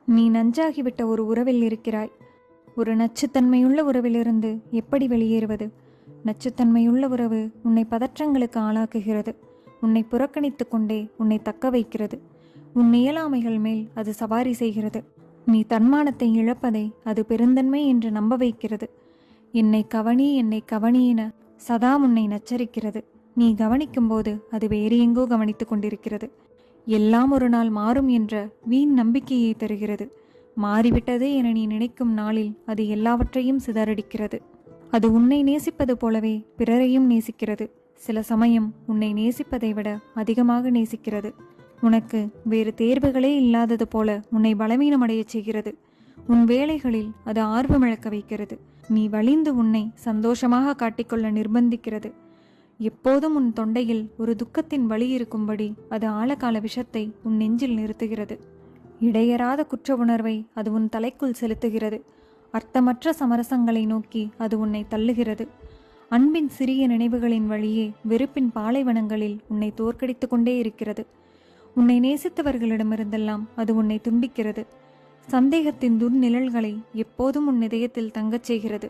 நீ நஞ்சாகிவிட்ட ஒரு உறவில் இருக்கிறாய். ஒரு நச்சுத்தன்மையுள்ள உறவிலிருந்து எப்படி வெளியேறுவது? நச்சுத்தன்மையுள்ள உறவு உன்னை பதற்றங்களுக்கு ஆளாக்குகிறது. உன்னை புறக்கணித்து கொண்டே உன்னை தக்க வைக்கிறது. உன் இயலாமைகள் மேல் அது சவாரி செய்கிறது. நீ தன்மானத்தை இழப்பதை அது பெருந்தன்மை என்று நம்ப வைக்கிறது. என்னை கவனி, என்னை கவனி என சதா உன்னை நச்சரிக்கிறது. நீ கவனிக்கும்போது அது வேறு எங்கோ கவனித்துக் கொண்டிருக்கிறது. எல்லாம் ஒரு நாள் மாறும் என்ற வீண் நம்பிக்கையை தருகிறது. மாறிவிட்டதே என நீ நினைக்கும் நாளில் அது எல்லாவற்றையும் சிதறடிக்கிறது. அது உன்னை நேசிப்பது போலவே பிறரையும் நேசிக்கிறது. சில சமயம் உன்னை நேசிப்பதை விட அதிகமாக நேசிக்கிறது. உனக்கு வேறு தேர்வுகளே இல்லாதது போல உன்னை பலவீனமடையச் செய்கிறது. உன் வேலைகளில் அது ஆர்வமிழக்க வைக்கிறது. நீ வலிந்து உன்னை சந்தோஷமாக காட்டிக்கொள்ள நிர்பந்திக்கிறது. எப்போதும் உன் தொண்டையில் ஒரு துக்கத்தின் வலி இருக்கும்படி அது ஆழகால விஷத்தை உன் நெஞ்சில் நிறுத்துகிறது. இடையறாத குற்ற உணர்வை அது உன் தலைக்குள் செலுத்துகிறது. அர்த்தமற்ற சமரசங்களை நோக்கி அது உன்னை தள்ளுகிறது. அன்பின் சிறிய நினைவுகளின் வழியே வெறுப்பின் பாலைவனங்களில் உன்னை தோற்கடித்து கொண்டே இருக்கிறது. உன்னை நேசித்தவர்களிடமிருந்தெல்லாம் அது உன்னை துண்டிக்கிறது. சந்தேகத்தின் துர்நிழல்களை எப்போதும் உன் இதயத்தில் தங்கச் செய்கிறது.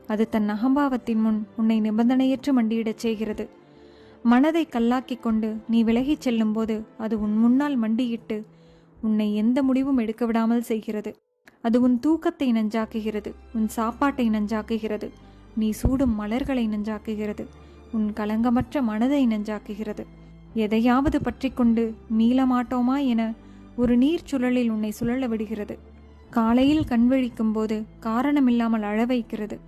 அது தன் அகம்பாவத்தின் முன் உன்னை நிபந்தனையற்று மண்டியிடச் செய்கிறது. மனதை கல்லாக்கிக் கொண்டு நீ விலகிச் செல்லும்போது அது உன் முன்னால் மண்டியிட்டு உன்னை எந்த முடிவும் எடுக்க விடாமல் செய்கிறது. அது உன் தூக்கத்தை நஞ்சாக்குகிறது. உன் சாப்பாட்டை நஞ்சாக்குகிறது. நீ சூடும் மலர்களை நஞ்சாக்குகிறது. உன் கலங்கமற்ற மனதை நஞ்சாக்குகிறது. எதையாவது பற்றி கொண்டு மீளமாட்டோமா என ஒரு நீர் சுழலில் உன்னை சுழல விடுகிறது. காலையில் கண்விழிக்கும் போது காரணமில்லாமல் அழ வைக்கிறது.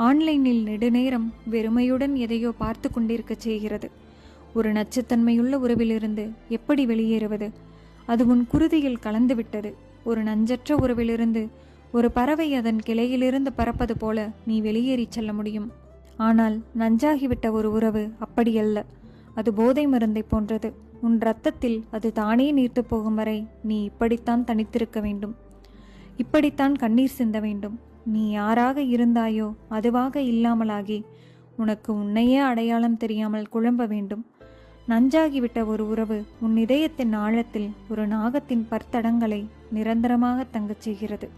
ஆன்லைனில் நெடுநேரம் வெறுமையுடன் எதையோ பார்த்து கொண்டிருக்க செய்கிறது. ஒரு நச்சுத்தன்மையுள்ள உறவிலிருந்து எப்படி வெளியேறுவது? அது உன் குருதியில் கலந்துவிட்டது. ஒரு நஞ்சற்ற உறவிலிருந்து ஒரு பறவை அதன் கிளையிலிருந்து பறப்பது போல நீ வெளியேறி செல்ல முடியும். ஆனால் நஞ்சாகிவிட்ட ஒரு உறவு அப்படியல்ல. அது போதை மருந்தை போன்றது. உன் இரத்தத்தில் அது தானே நீர்த்து போகும் வரை நீ இப்படித்தான் தனித்திருக்க வேண்டும். இப்படித்தான் கண்ணீர் சிந்த வேண்டும். நீ யாராக இருந்தாயோ அதுவாக இல்லாமலாகி உனக்கு உன்னையே அடையாளம் தெரியாமல் குழம்ப வேண்டும். நஞ்சாகிவிட்ட ஒரு உறவு உன் இதயத்தின் ஆழத்தில் ஒரு நாகத்தின் பற்தடங்களை நிரந்தரமாக தங்கச் செய்கிறது.